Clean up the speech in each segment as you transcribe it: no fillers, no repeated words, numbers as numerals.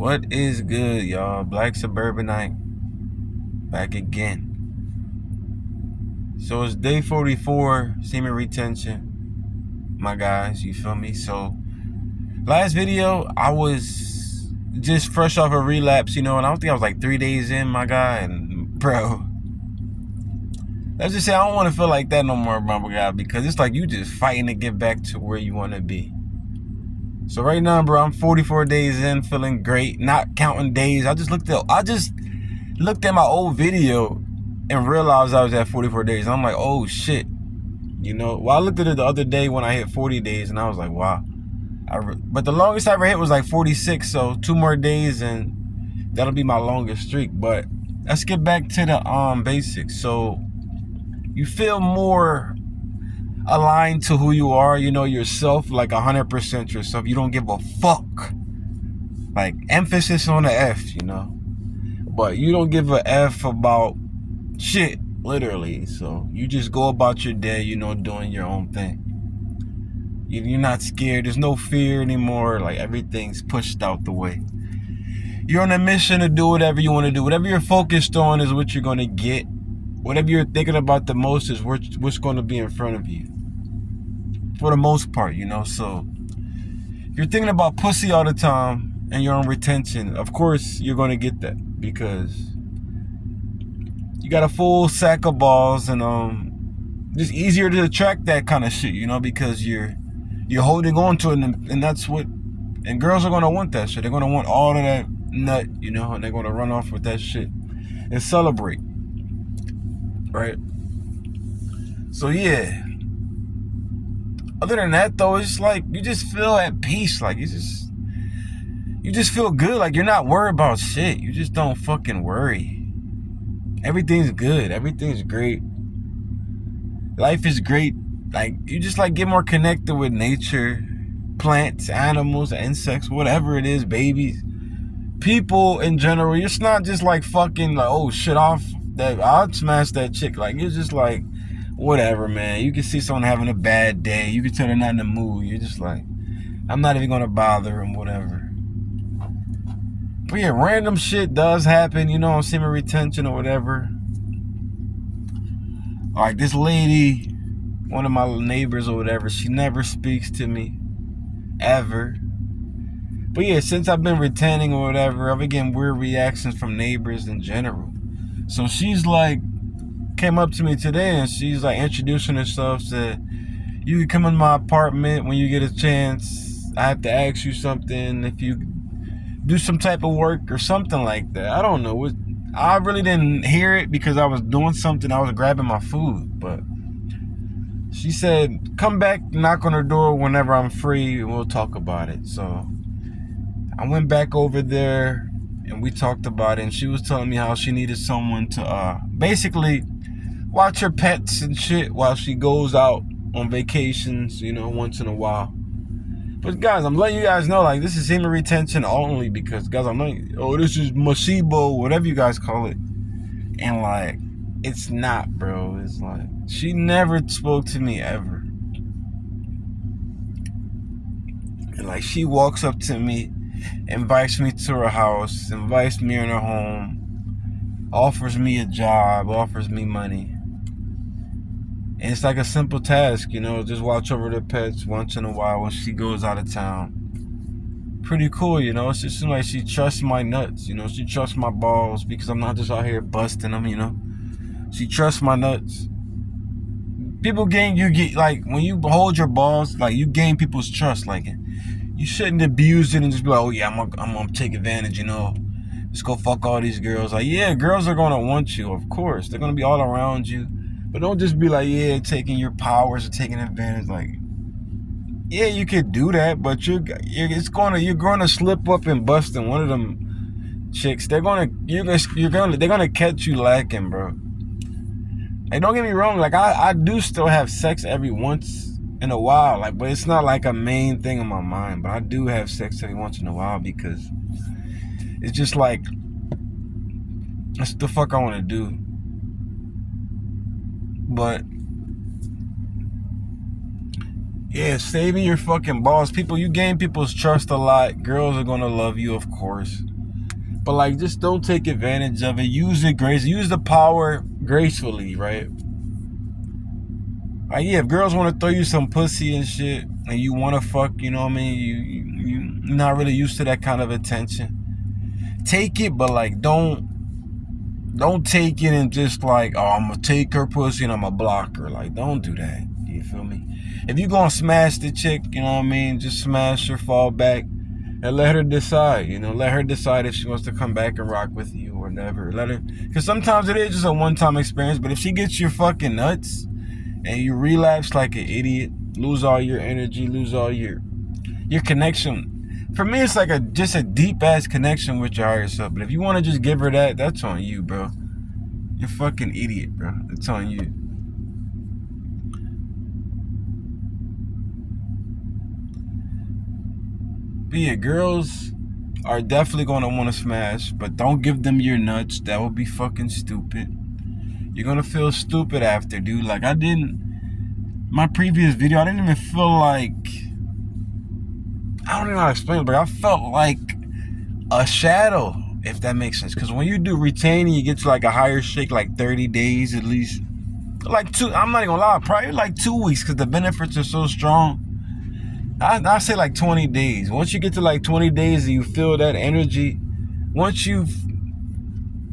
What is good, y'all? Black Suburbanite back again. So it's day 44, semen retention, my guys. You feel me? So last video, I was just fresh off a relapse, and I don't think I was like 3 days in, my guy. And bro, let's just say I don't want to feel like that no more, my guy, because it's like you just fighting to get back to where you want to be. So right now, bro, I'm 44 days in, feeling great, not counting days. I just looked at my old video and realized I was at 44 days. And I'm like, oh shit. Well, I looked at it the other day when I hit 40 days and I was like, wow. But the longest I ever hit was like 46. So 2 more days and that'll be my longest streak. But let's get back to the basics. So you feel more aligned to who you are, yourself, like 100% yourself. You don't give a fuck. Like, emphasis on the F, But you don't give a F about shit, literally. So you just go about your day, doing your own thing. You're not scared. There's no fear anymore. Like, everything's pushed out the way. You're on a mission to do whatever you want to do. Whatever you're focused on is what you're going to get. Whatever you're thinking about the most is what's going to be in front of you. For the most part, So if you're thinking about pussy all the time and you're on retention, of course you're going to get that. Because you got a full sack of balls, and it's easier to attract that kind of shit, because you're holding on to it, and that's what, and girls are gonna want that shit. They're gonna want all of that nut, and they're gonna run off with that shit and celebrate, right? So yeah. Other than that, though, it's like you just feel at peace, like you just feel good, like you're not worried about shit. You just don't fucking worry. Everything's good. Everything's great. Life is great. Like, you just like get more connected with nature, plants, animals, insects, whatever it is, babies, people in general. It's not just like fucking like, oh shit, I'll smash that chick. Like, you're just like, whatever, man. You can see someone having a bad day. You can tell they're not in the mood. You're just like, I'm not even gonna bother them, whatever. But yeah, random shit does happen, semen retention or whatever. Like this lady, one of my neighbors or whatever, she never speaks to me, ever. But yeah, since I've been retaining or whatever, I've been getting weird reactions from neighbors in general. So she's like, came up to me today and she's like introducing herself, said, you can come in my apartment when you get a chance. I have to ask you something, if you do some type of work or something like that. I don't know. I really didn't hear it because I was doing something. I was grabbing my food. But she said, come back, knock on her door whenever I'm free, and we'll talk about it. So I went back over there and we talked about it. And she was telling me how she needed someone to basically watch her pets and shit while she goes out on vacations, once in a while. But guys, I'm letting you guys know, like, this is semen retention only because, guys, I'm like, oh, this is Masibo, whatever you guys call it. And, like, it's not, bro. It's like, she never spoke to me ever. And, like, she walks up to me, invites me to her house, invites me in her home, offers me a job, offers me money. And it's like a simple task, just watch over the pets once in a while when she goes out of town. Pretty cool, It's just like she trusts my nuts, She trusts my balls because I'm not just out here busting them, She trusts my nuts. People like, when you hold your balls, like, you gain people's trust, like, you shouldn't abuse it and just be like, oh yeah, I'm gonna take advantage, Just go fuck all these girls. Like, yeah, girls are gonna want you, of course. They're gonna be all around you. But don't just be like, yeah, taking your powers or taking advantage. Like, yeah, you could do that, but you're gonna slip up and bust in one of them chicks. They're gonna catch you lacking, bro. Like, don't get me wrong. Like, I do still have sex every once in a while. Like, but it's not like a main thing in my mind. But I do have sex every once in a while because it's just like, that's the fuck I want to do. But Yeah, saving your fucking balls. People, you gain people's trust a lot. Girls are gonna love you, of course. But like, just don't take advantage of it. Use it gracefully. Use the power gracefully, right? Like, yeah, if girls want to throw you some pussy and shit, and you want to fuck, you know what I mean? You're not really used to that kind of attention. Take it, but like, don't take it and just like, oh, I'm gonna take her pussy and I'm gonna block her. Like, don't do that. You feel me? If you gonna smash the chick, you know what I mean? Just smash her, fall back, and let her decide. You know, let her decide if she wants to come back and rock with you or never. Let her, because sometimes it is just a one-time experience. But if she gets your fucking nuts and you relapse like an idiot, lose all your energy, lose all your connection. For me, it's like just a deep ass connection with your higher self. But if you want to just give her that, that's on you, bro. You're a fucking idiot, bro. It's on you. But yeah, girls are definitely going to want to smash, but don't give them your nuts. That would be fucking stupid. You're going to feel stupid after, dude. Like, my previous video, I didn't even feel like, I don't even know how to explain it, but I felt like a shadow, if that makes sense. Because when you do retaining, you get to like a higher shake, like 30 days at least. Like I'm not even gonna lie, probably like 2 weeks, because the benefits are so strong. I say like 20 days. Once you get to like 20 days and you feel that energy, once you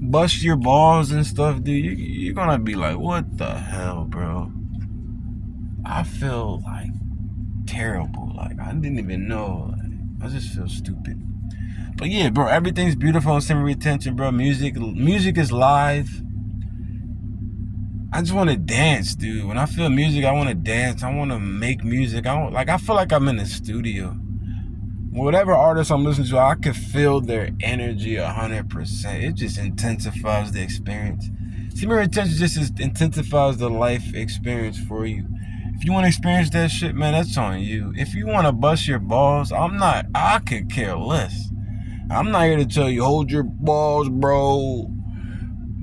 bust your balls and stuff, dude, you're gonna be like, what the hell, bro? I feel like terrible. Like, I didn't even know. Like, I just feel stupid. But yeah, bro, everything's beautiful on semen retention, bro. Music is live. I just want to dance, dude. When I feel music, I want to dance. I want to make music. I feel like I'm in the studio. Whatever artist I'm listening to, I can feel their energy 100%. It just intensifies the experience. Semen retention just intensifies the life experience for you. If you want to experience that shit, man, that's on you. If you want to bust your balls, I could care less. I'm not here to tell you, hold your balls, bro.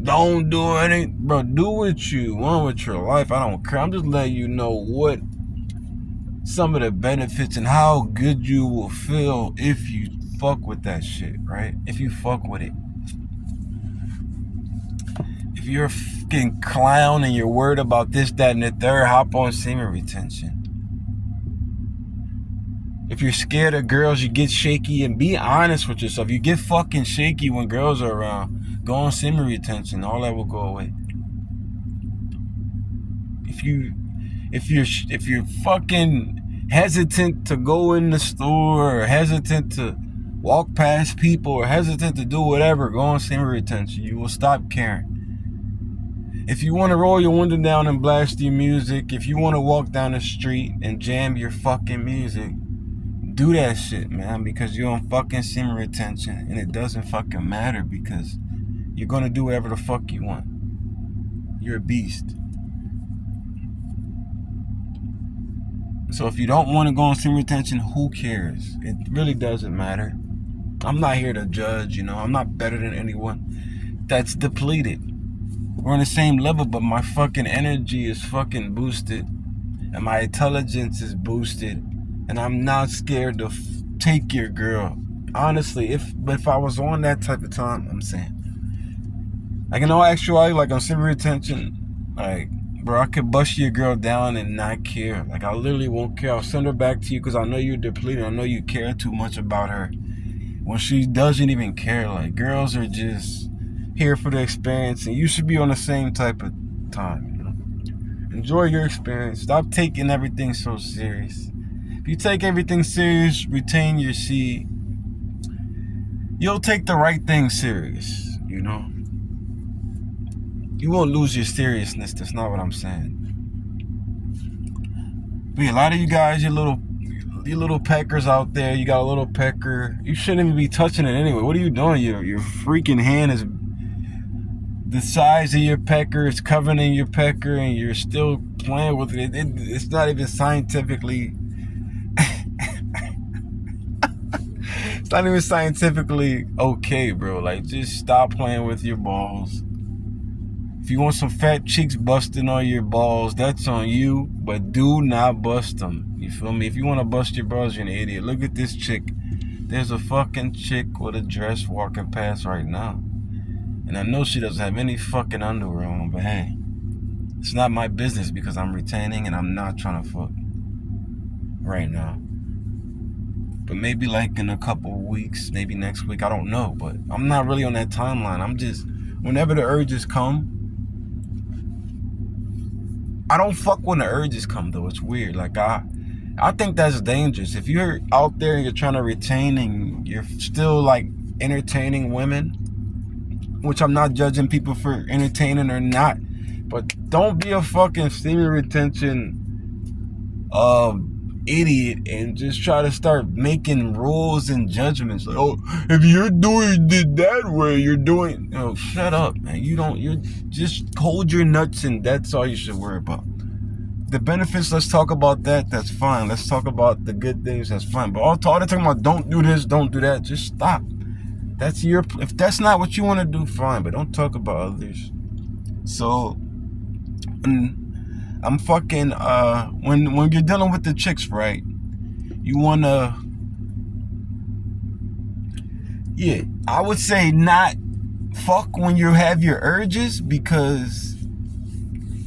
Don't do anything. Bro, do what you want with your life. I don't care. I'm just letting you know what some of the benefits and how good you will feel if you fuck with that shit, right? If you fuck with it. If you're a fucking clown and you're worried about this, that, and the third, hop on semen retention. If you're scared of girls, you get shaky, and be honest with yourself. You get fucking shaky when girls are around. Go on semen retention. All that will go away. If you're fucking hesitant to go in the store, or hesitant to walk past people, or hesitant to do whatever, go on semen retention. You will stop caring. If you want to roll your window down and blast your music, if you want to walk down the street and jam your fucking music, do that shit, man, because you're on fucking semen retention, and it doesn't fucking matter, because you're gonna do whatever the fuck you want. You're a beast. So if you don't want to go on semen retention, who cares? It really doesn't matter. I'm not here to judge, you know. I'm not better than anyone that's depleted. We're on the same level, but my fucking energy is fucking boosted, and my intelligence is boosted, and I'm not scared to take your girl. Honestly, if I was on that type of time, I'm saying, like, in all actuality, like on semen retention, like, bro, I could bust your girl down and not care. Like, I literally won't care. I'll send her back to you because I know you're depleted. I know you care too much about her when she doesn't even care. Like, girls are just here for the experience, and you should be on the same type of time, you know? Enjoy your experience. Stop taking everything so serious. If you take everything serious, retain your seed, you'll take the right thing serious, you know? You won't lose your seriousness. That's not what I'm saying. But yeah, a lot of you guys, you little peckers out there, you got a little pecker. You shouldn't even be touching it anyway. What are you doing? Your freaking hand is the size of your pecker. It's covering your pecker, and you're still playing with it. It's not even scientifically. It's not even scientifically okay, bro. Like, just stop playing with your balls. If you want some fat chicks busting on your balls, that's on you, but do not bust them. You feel me? If you want to bust your balls, you're an idiot. Look at this chick. There's a fucking chick with a dress walking past right now. And I know she doesn't have any fucking underwear on, but hey, it's not my business because I'm retaining and I'm not trying to fuck right now. But maybe like in a couple of weeks, maybe next week, I don't know. But I'm not really on that timeline. I'm just, whenever the urges come, I don't fuck when the urges come though. It's weird. Like I think that's dangerous. If you're out there and you're trying to retain and you're still like entertaining women, which I'm not judging people for entertaining or not, but don't be a fucking semen retention idiot and just try to start making rules and judgments. Like, oh, if you're doing it that way, you're doing. Oh, shut up, man. You just hold your nuts and that's all you should worry about. The benefits, let's talk about that. That's fine. Let's talk about the good things. That's fine. But all the talking about don't do this, don't do that. Just stop. If that's not what you want to do, fine. But don't talk about others. So, I'm fucking when you're dealing with the chicks, right? You wanna, yeah, I would say not fuck when you have your urges because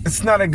it's not a good